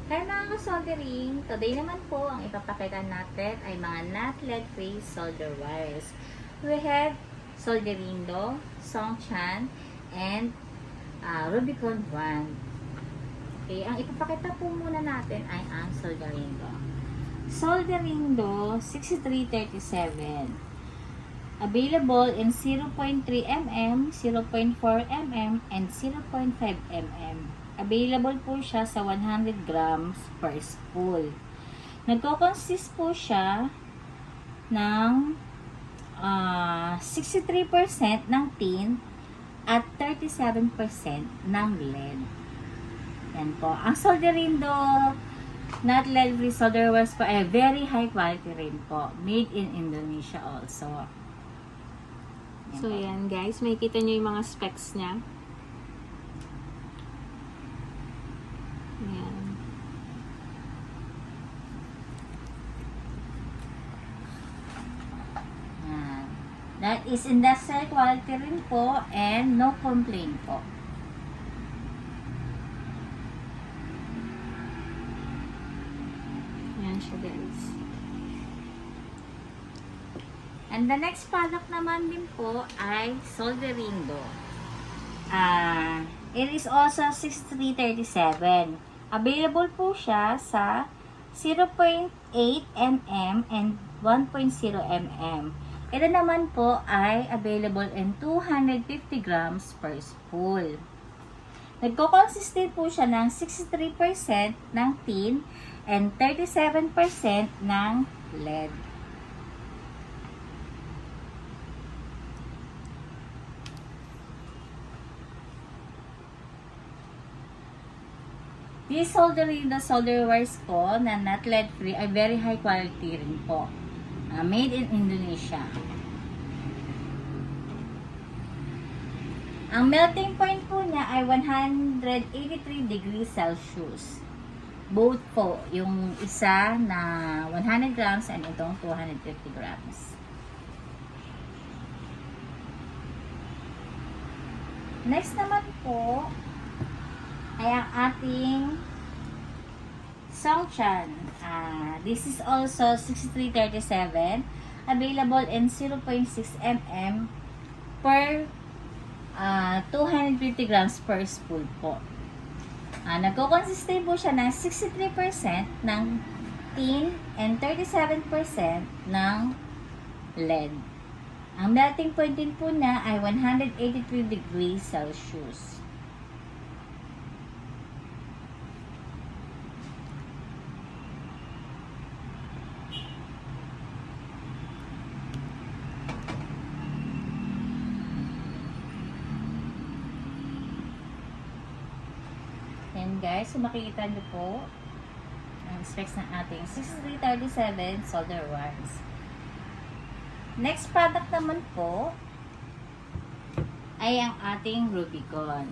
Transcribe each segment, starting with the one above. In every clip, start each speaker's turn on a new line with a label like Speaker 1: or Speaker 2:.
Speaker 1: Kaya mga ka-soldering, today naman po ang ipapakita natin ay mga not lead-free solder wires. We have Solderindo, Songtian, and Rubicon Japan. Okay, ang ipapakita po muna natin ay ang Solderindo. Solderindo 6337. Available in 0.3 mm, 0.4 mm, and 0.5 mm. Available po siya sa 100 grams per spool. Nagko-consist po siya ng 63% ng tin at 37% ng lead. Yan po. Ang Solderindo not lead-free solder wires po ay very high quality rin po. Made in Indonesia also. Yan
Speaker 2: So,
Speaker 1: po.
Speaker 2: yan guys. Makikita nyo yung mga specs niya. Yan.
Speaker 1: Yan. That is industrial quality rin po and no complaint po.
Speaker 2: Yan siya guys.
Speaker 1: And the next product naman din po ay Solderindo. It is also 6337. Available po siya sa 0.8 mm and 1.0 mm. Ito naman po ay available in 250 grams per spool. Nagko-consist din po siya ng 63% ng tin and 37% ng lead. These Solderindo solder wires po na not lead free ay very high quality rin po. Made in Indonesia. Ang melting point po niya ay 183 degrees Celsius. Both po, yung isa na 100 grams and itong 250 grams. Next naman po ay ang ating Songtian. This is also 6337. Available in 0.6 mm per 250 grams per spool po. Nagko-consist po siya ng 63% ng tin and 37% ng lead. Ang melting point din po niya ay 183 degrees Celsius. Yan guys, so makikita nyo po ang specs ng ating 6337 solder wires. Next product naman po ay ang ating Rubicon.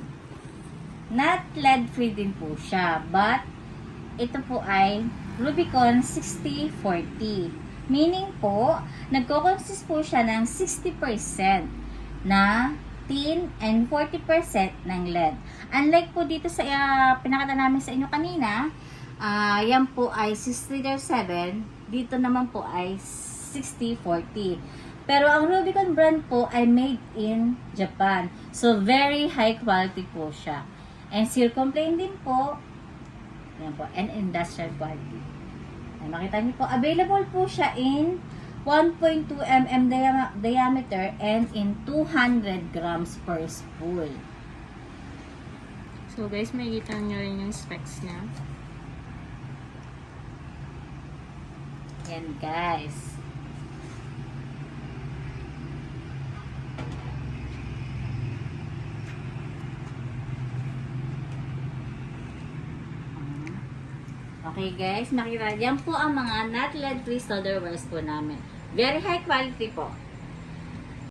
Speaker 1: Not lead free din po siya, but ito po ay Rubicon 6040. Meaning po, nagko-consist po siya ng 60% na tin and 40% ng lead. Unlike po dito sa pinakita namin sa inyo kanina, yan po ay 6337, dito naman po ay 6040. Pero ang Rubicon brand po ay made in Japan. So, very high quality po siya. And seal complaint din po, yan po, and industrial quality. Ay, makita niyo po, available po siya in 1.2 mm diameter and in 200 grams per spool.
Speaker 2: So guys, makikita nyo rin yung specs niya.
Speaker 1: Yan guys. Okay guys, makikita yan po ang mga not lead free solder wires po namin. Very high quality po.